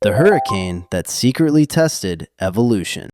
The hurricane that secretly tested evolution.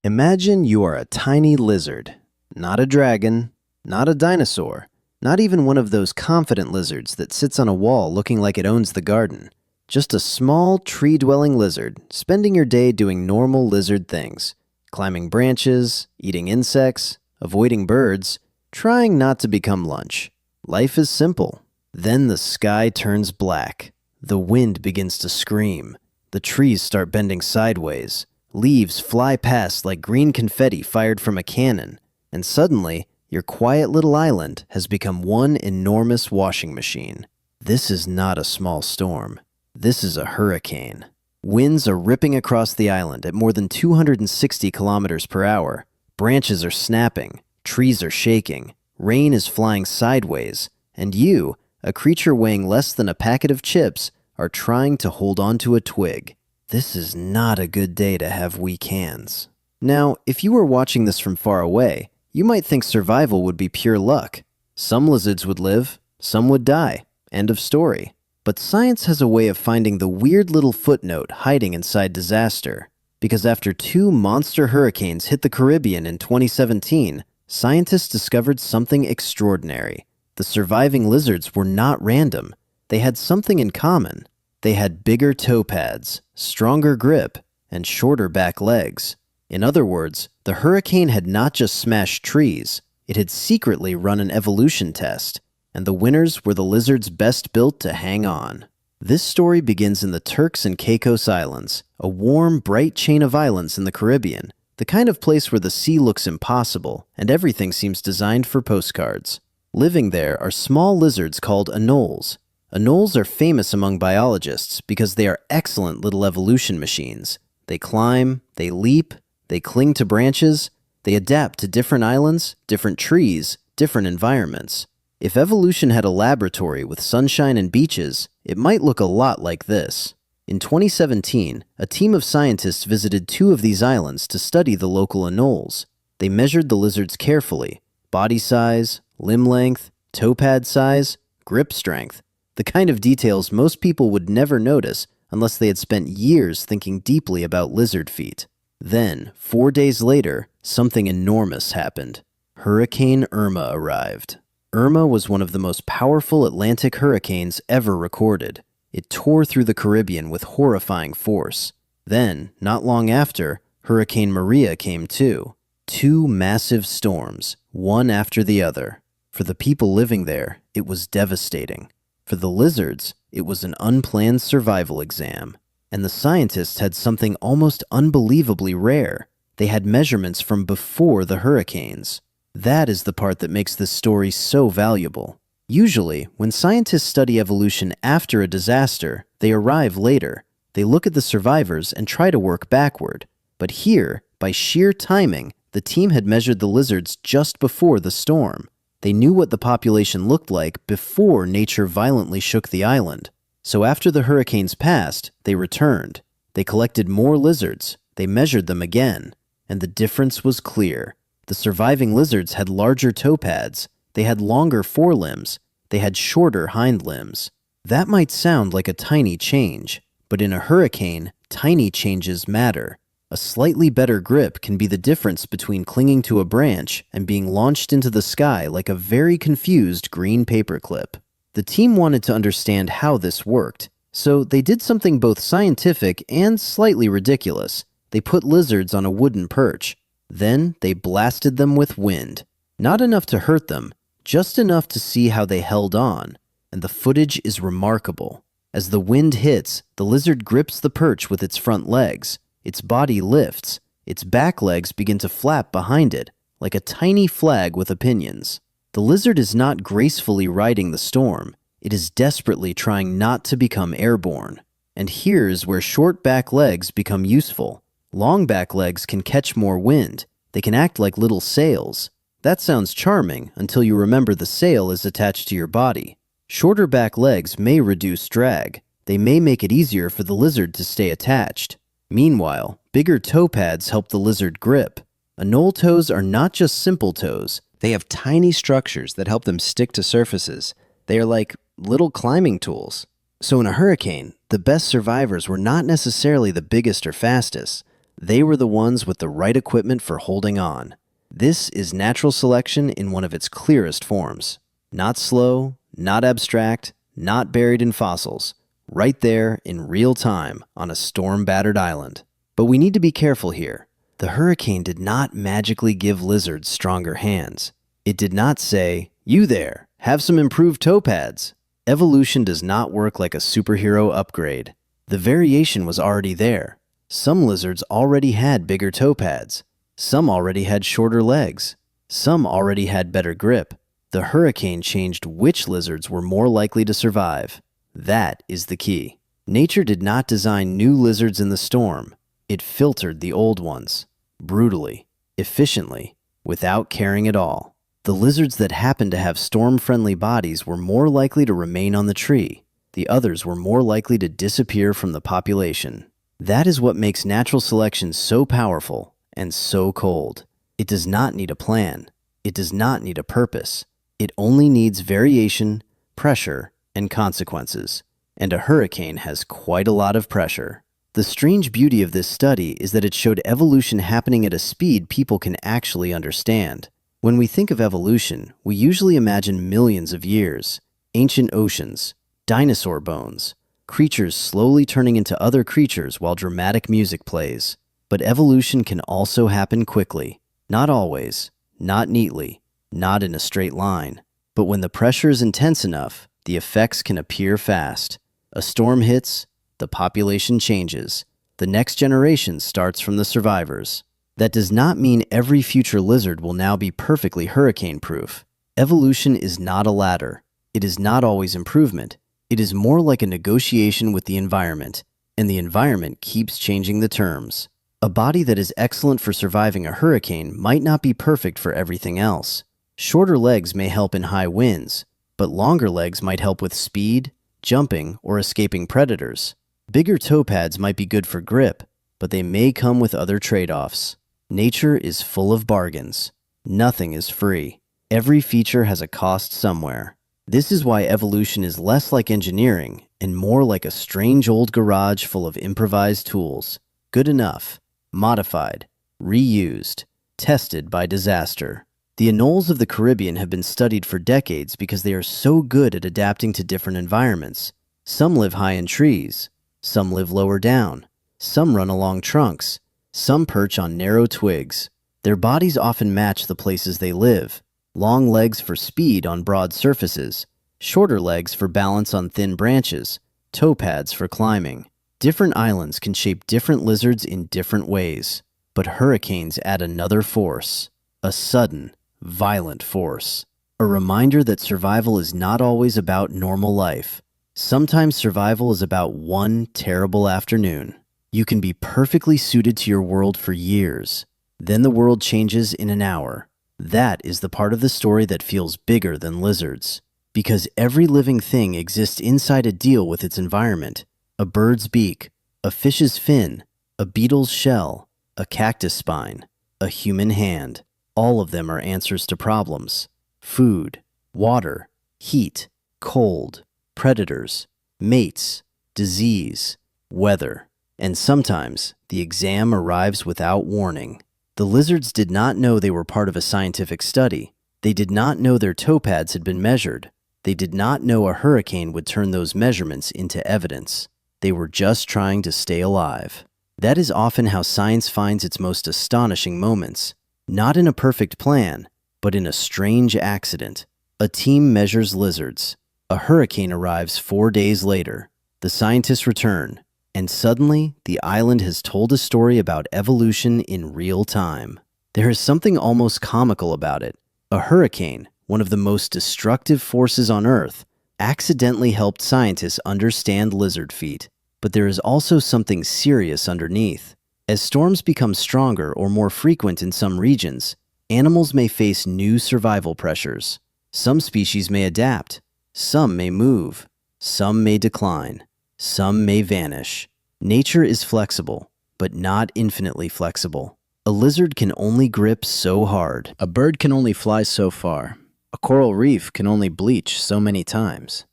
Imagine you are a tiny lizard, not a dragon, not a dinosaur, not even one of those confident lizards that sits on a wall looking like it owns the garden. Just a small, tree-dwelling lizard, spending your day doing normal lizard things, climbing branches, eating insects, avoiding birds, trying not to become lunch. Life is simple. Then the sky turns black. The wind begins to scream. The trees start bending sideways. Leaves fly past like green confetti fired from a cannon. And suddenly, your quiet little island has become one enormous washing machine. This is not a small storm. This is a hurricane. Winds are ripping across the island at more than 260 kilometers per hour. Branches are snapping. Trees are shaking. Rain is flying sideways. And you, a creature weighing less than a packet of chips, are trying to hold onto a twig. This is not a good day to have weak hands. Now, if you were watching this from far away, you might think survival would be pure luck. Some lizards would live, some would die. End of story. But science has a way of finding the weird little footnote hiding inside disaster. Because after 2 monster hurricanes hit the Caribbean in 2017, scientists discovered something extraordinary. The surviving lizards were not random. They had something in common. They had bigger toe pads, stronger grip, and shorter back legs. In other words, the hurricane had not just smashed trees, it had secretly run an evolution test, and the winners were the lizards best built to hang on. This story begins in the Turks and Caicos Islands, a warm, bright chain of islands in the Caribbean, the kind of place where the sea looks impossible and everything seems designed for postcards. Living there are small lizards called anoles. Anoles are famous among biologists because they are excellent little evolution machines. They climb, they leap, they cling to branches, they adapt to different islands, different trees, different environments. If evolution had a laboratory with sunshine and beaches, it might look a lot like this. In 2017, a team of scientists visited 2 of these islands to study the local anoles. They measured the lizards carefully: body size, limb length, toe pad size, grip strength, the kind of details most people would never notice unless they had spent years thinking deeply about lizard feet. Then, 4 days later, something enormous happened. Hurricane Irma arrived. Irma was one of the most powerful Atlantic hurricanes ever recorded. It tore through the Caribbean with horrifying force. Then, not long after, Hurricane Maria came too. 2 massive storms, one after the other. For the people living there, it was devastating. For the lizards, it was an unplanned survival exam. And the scientists had something almost unbelievably rare. They had measurements from before the hurricanes. That is the part that makes this story so valuable. Usually, when scientists study evolution after a disaster, they arrive later. They look at the survivors and try to work backward. But here, by sheer timing, the team had measured the lizards just before the storm. They knew what the population looked like before nature violently shook the island. So after the hurricanes passed, they returned. They collected more lizards. They measured them again. And the difference was clear. The surviving lizards had larger toe pads. They had longer forelimbs. They had shorter hind limbs. That might sound like a tiny change, but in a hurricane, tiny changes matter. A slightly better grip can be the difference between clinging to a branch and being launched into the sky like a very confused green paperclip. The team wanted to understand how this worked, so they did something both scientific and slightly ridiculous. They put lizards on a wooden perch. Then they blasted them with wind. Not enough to hurt them, just enough to see how they held on. And the footage is remarkable. As the wind hits, the lizard grips the perch with its front legs. Its body lifts. Its back legs begin to flap behind it, like a tiny flag with opinions. The lizard is not gracefully riding the storm. It is desperately trying not to become airborne. And here is where short back legs become useful. Long back legs can catch more wind. They can act like little sails. That sounds charming until you remember the sail is attached to your body. Shorter back legs may reduce drag. They may make it easier for the lizard to stay attached. Meanwhile, bigger toe pads help the lizard grip. Anole toes are not just simple toes. They have tiny structures that help them stick to surfaces. They are like little climbing tools. So in a hurricane, the best survivors were not necessarily the biggest or fastest. They were the ones with the right equipment for holding on. This is natural selection in one of its clearest forms. Not slow, not abstract, not buried in fossils. Right there in real time on a storm-battered island. But we need to be careful here. The hurricane did not magically give lizards stronger hands. It did not say, "You there, have some improved toe pads." Evolution does not work like a superhero upgrade. The variation was already there. Some lizards already had bigger toe pads. Some already had shorter legs. Some already had better grip. The hurricane changed which lizards were more likely to survive. That is the key. Nature did not design new lizards in the storm. It filtered the old ones. Brutally, efficiently, without caring at all. The lizards that happened to have storm-friendly bodies were more likely to remain on the tree. The others were more likely to disappear from the population. That is what makes natural selection so powerful and so cold. It does not need a plan. It does not need a purpose. It only needs variation, pressure, and consequences. And a hurricane has quite a lot of pressure. The strange beauty of this study is that it showed evolution happening at a speed people can actually understand. When we think of evolution, we usually imagine millions of years, ancient oceans, dinosaur bones, creatures slowly turning into other creatures while dramatic music plays. But evolution can also happen quickly. Not always, not neatly, not in a straight line. But when the pressure is intense enough, the effects can appear fast. A storm hits, the population changes. The next generation starts from the survivors. That does not mean every future lizard will now be perfectly hurricane-proof. Evolution is not a ladder. It is not always improvement. It is more like a negotiation with the environment, and the environment keeps changing the terms. A body that is excellent for surviving a hurricane might not be perfect for everything else. Shorter legs may help in high winds, but longer legs might help with speed, jumping, or escaping predators. Bigger toe pads might be good for grip, but they may come with other trade-offs. Nature is full of bargains. Nothing is free. Every feature has a cost somewhere. This is why evolution is less like engineering and more like a strange old garage full of improvised tools. Good enough, modified, reused, tested by disaster. The anoles of the Caribbean have been studied for decades because they are so good at adapting to different environments. Some live high in trees. Some live lower down. Some run along trunks. Some perch on narrow twigs. Their bodies often match the places they live. Long legs for speed on broad surfaces. Shorter legs for balance on thin branches. Toe pads for climbing. Different islands can shape different lizards in different ways. But hurricanes add another force. A sudden, violent force. A reminder that survival is not always about normal life. Sometimes survival is about one terrible afternoon. You can be perfectly suited to your world for years. Then the world changes in an hour. That is the part of the story that feels bigger than lizards. Because every living thing exists inside a deal with its environment. A bird's beak, a fish's fin, a beetle's shell, a cactus spine, a human hand. All of them are answers to problems. Food, water, heat, cold, predators, mates, disease, weather. And sometimes, the exam arrives without warning. The lizards did not know they were part of a scientific study. They did not know their toe pads had been measured. They did not know a hurricane would turn those measurements into evidence. They were just trying to stay alive. That is often how science finds its most astonishing moments. Not in a perfect plan, but in a strange accident. A team measures lizards. A hurricane arrives 4 days later. The scientists return. And suddenly, the island has told a story about evolution in real time. There is something almost comical about it. A hurricane, one of the most destructive forces on Earth, accidentally helped scientists understand lizard feet. But there is also something serious underneath. As storms become stronger or more frequent in some regions, animals may face new survival pressures. Some species may adapt. Some may move. Some may decline. Some may vanish. Nature is flexible, but not infinitely flexible. A lizard can only grip so hard. A bird can only fly so far. A coral reef can only bleach so many times.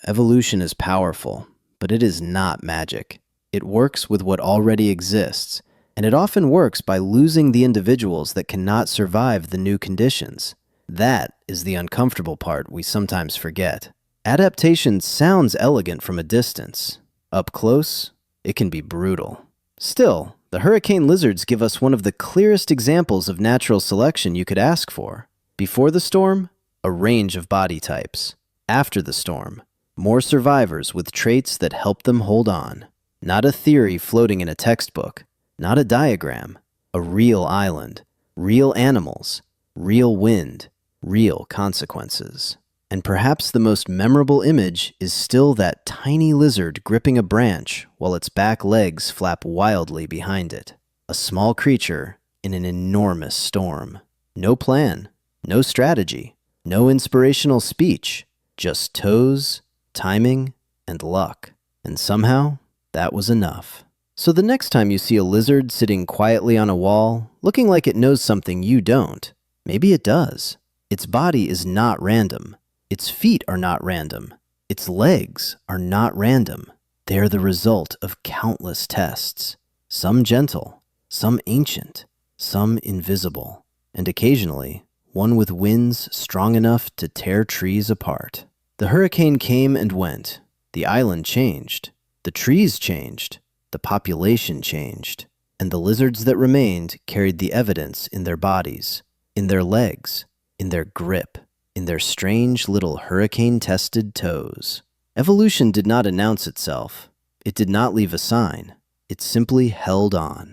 evolution is powerful, but it is not magic. It works with what already exists, and it often works by losing the individuals that cannot survive the new conditions. That is the uncomfortable part we sometimes forget. Adaptation sounds elegant from a distance. Up close, it can be brutal. Still, the hurricane lizards give us one of the clearest examples of natural selection you could ask for. Before the storm, a range of body types. After the storm, more survivors with traits that help them hold on. Not a theory floating in a textbook, not a diagram, a real island, real animals, real wind, real consequences. And perhaps the most memorable image is still that tiny lizard gripping a branch while its back legs flap wildly behind it. A small creature in an enormous storm. No plan, no strategy, no inspirational speech, just toes, timing, and luck. And somehow, that was enough. So the next time you see a lizard sitting quietly on a wall, looking like it knows something you don't, maybe it does. Its body is not random. Its feet are not random. Its legs are not random. They are the result of countless tests. Some gentle, some ancient, some invisible, and occasionally, one with winds strong enough to tear trees apart. The hurricane came and went. The island changed. The trees changed. The population changed. And the lizards that remained carried the evidence in their bodies, in their legs, in their grip, in their strange little hurricane-tested toes. Evolution did not announce itself. It did not leave a sign. It simply held on.